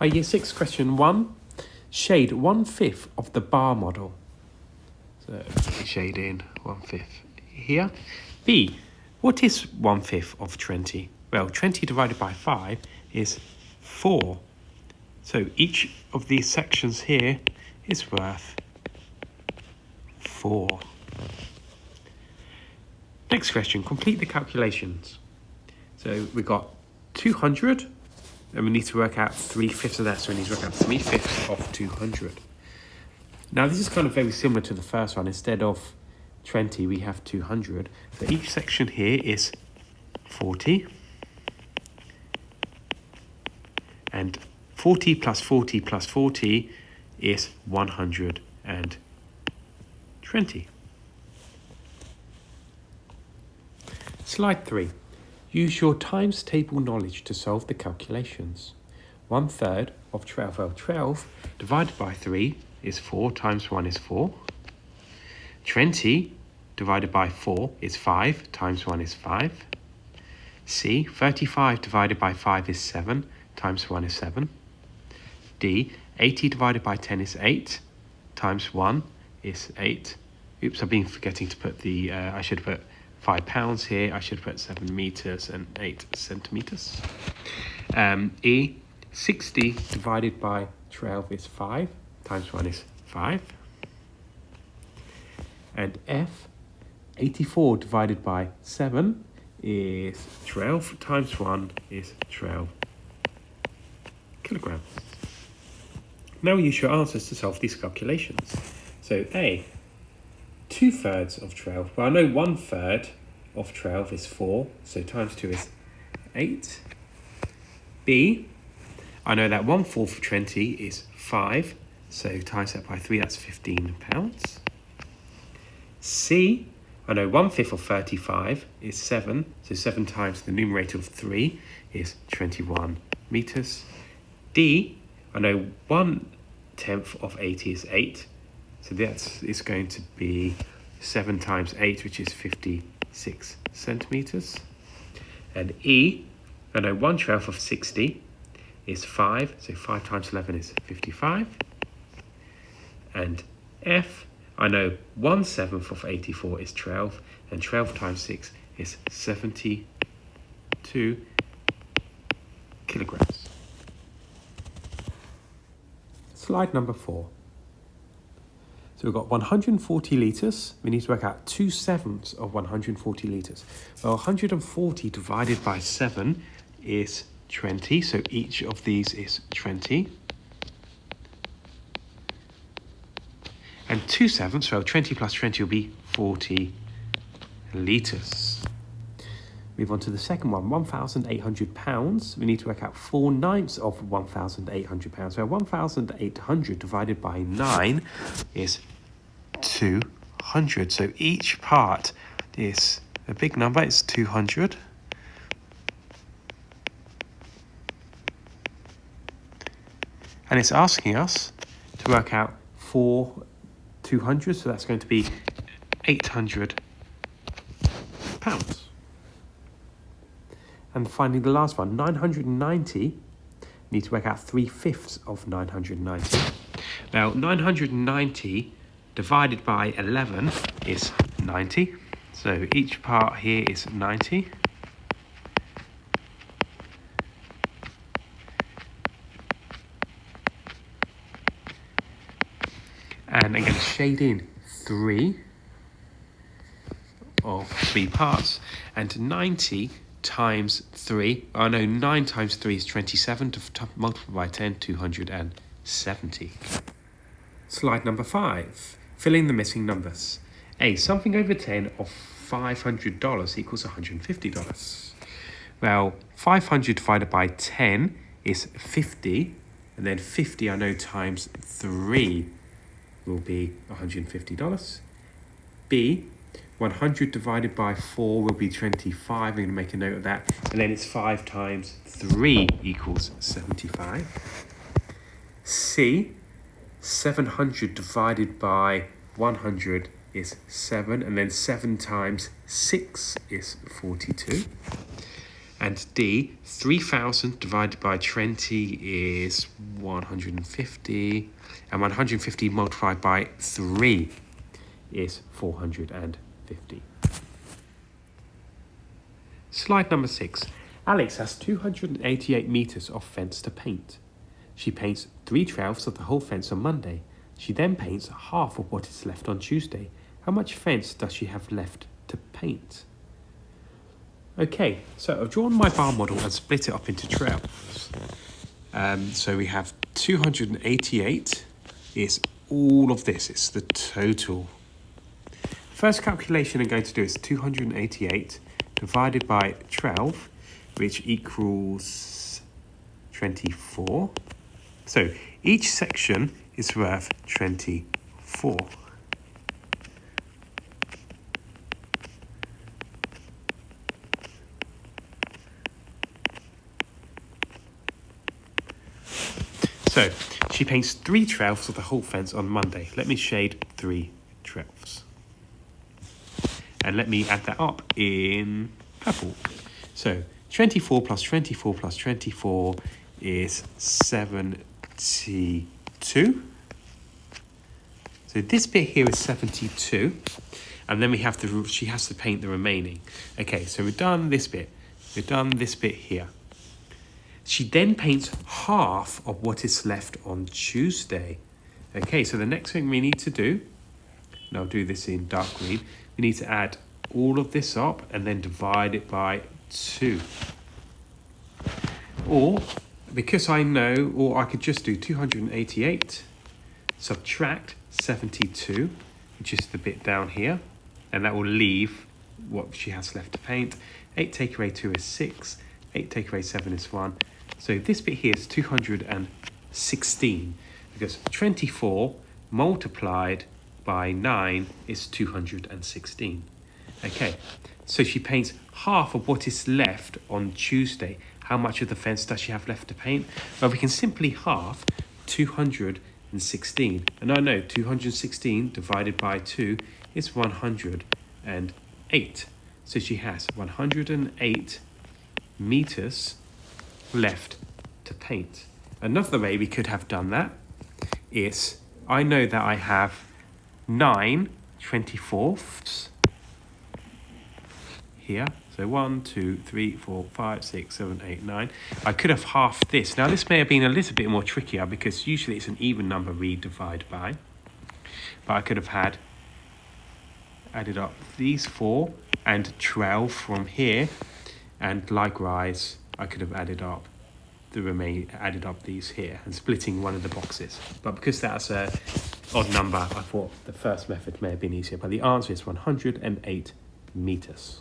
Year 6, question 1. Shade 1/5 of the bar model. So, shade in 1/5 here. B. What is 1/5 of 20? Well, 20 divided by 5 is 4. So each of these sections here is worth 4. Next question, complete the calculations. So we've got 200, and we need to work out 3/5 of that, so we need to work out 3/5 of 200. Now this is kind of very similar to the first one. Instead of 20, we have 200. So each section here is 40. And 40 plus 40 plus 40 is 120. Slide 3. Use your times table knowledge to solve the calculations. 1/3 of 12. Well, 12 divided by 3 is 4 times 1 is 4. 20 divided by 4 is 5 times 1 is 5. C. 35 divided by 5 is 7 times 1 is 7. D. 80 divided by 10 is 8 times 1 is 8. Oops, I've been forgetting to put the, I should put 5 pounds here. I should put 7 meters and 8 centimeters. E. 60 divided by 12 is 5 times 1 is 5. And F. 84 divided by 7 is 12 times 1 is 12 kilograms. Now use your answers to solve these calculations. So A, 2/3 of 12. Well, I know 1/3 of 12 is 4, so times 2 is 8. B, I know that 1/4 of 20 is 5, so times that by 3, that's 15 pounds. C, I know 1/5 of 35 is 7, so 7 times the numerator of 3 is 21 meters. D, I know 1/10 of 80 is 8, so it's going to be 7 times 8, which is 56 centimeters. And E, I know 1/12 of 60 is 5, so 5 times 11 is 55. And F, I know 1/7 of 84 is 12, and 12 times 6 is 72 kilograms. Slide number 4. So we've got 140 litres. We need to work out 2/7 of 140 litres. Well, 140 divided by 7 is 20. So each of these is 20. And 2/7, so 20 plus 20 will be 40 litres. Move on to the second one, 1,800 pounds. We need to work out 4/9 of 1,800 pounds. So 1,800 divided by 9 is 200. So each part is a big number, it's 200. And it's asking us to work out 200, so that's going to be 800 pounds. And finally, the last one, 990, need to work out 3/5 of 990. Now, 990 divided by 11 is 90. So each part here is 90. And I'm going to shade in 3 of 3 parts, and 90 times 3, oh no, 9 times 3 is 27, to multiply by 10, 270. Slide number 5, fill in the missing numbers. A, something over 10 of $500 equals $150. Well, 500 divided by 10 is 50, and then 50 I know times 3 will be $150. B, 100 divided by 4 will be 25. I'm going to make a note of that. And then it's 5 times 3 equals 75. C, 700 divided by 100 is 7. And then 7 times 6 is 42. And D, 3,000 divided by 20 is 150. And 150 multiplied by 3 is 450. Slide number 6. Alex has 288 metres of fence to paint. She paints 3/12 of the whole fence on Monday. She then paints half of what is left on Tuesday. How much fence does she have left to paint? Okay, so I've drawn my bar model and split it up into twelves. So we have 288 is all of this, it's the total. First calculation I'm going to do is 288 divided by 12, which equals 24. So each section is worth 24. So she paints 3/12 of the whole fence on Monday. Let me shade 3/12. And let me add that up in purple. So 24 plus 24 plus 24 is 72. So this bit here is 72. And then we have she has to paint the remaining. Okay, so we've done this bit. We've done this bit here. She then paints half of what is left on Tuesday. Okay, so the next thing we need to do, and I'll do this in dark green, we need to add all of this up and then divide it by 2. Or, because I know, or I could just do 288, subtract 72, which is the bit down here, and that will leave what she has left to paint. 8 take away 2 is 6, 8 take away 7 is 1. So this bit here is 216, because 24 multiplied by 9 is 216. Okay, so she paints half of what is left on Tuesday. How much of the fence does she have left to paint? Well, we can simply half 216. And I know 216 divided by 2 is 108. So she has 108 meters left to paint. Another way we could have done that is, I know that I have 9 24ths here. So 1, 2, 3, 4, 5, 6, 7, 8, 9. I could have halved this. Now this may have been a little bit more trickier because usually it's an even number we divide by. But I could have added up these 4 and 12 from here, and likewise I could have added up these here and splitting one of the boxes. But because that's a odd number, I thought the first method may have been easier. But the answer is 108 meters.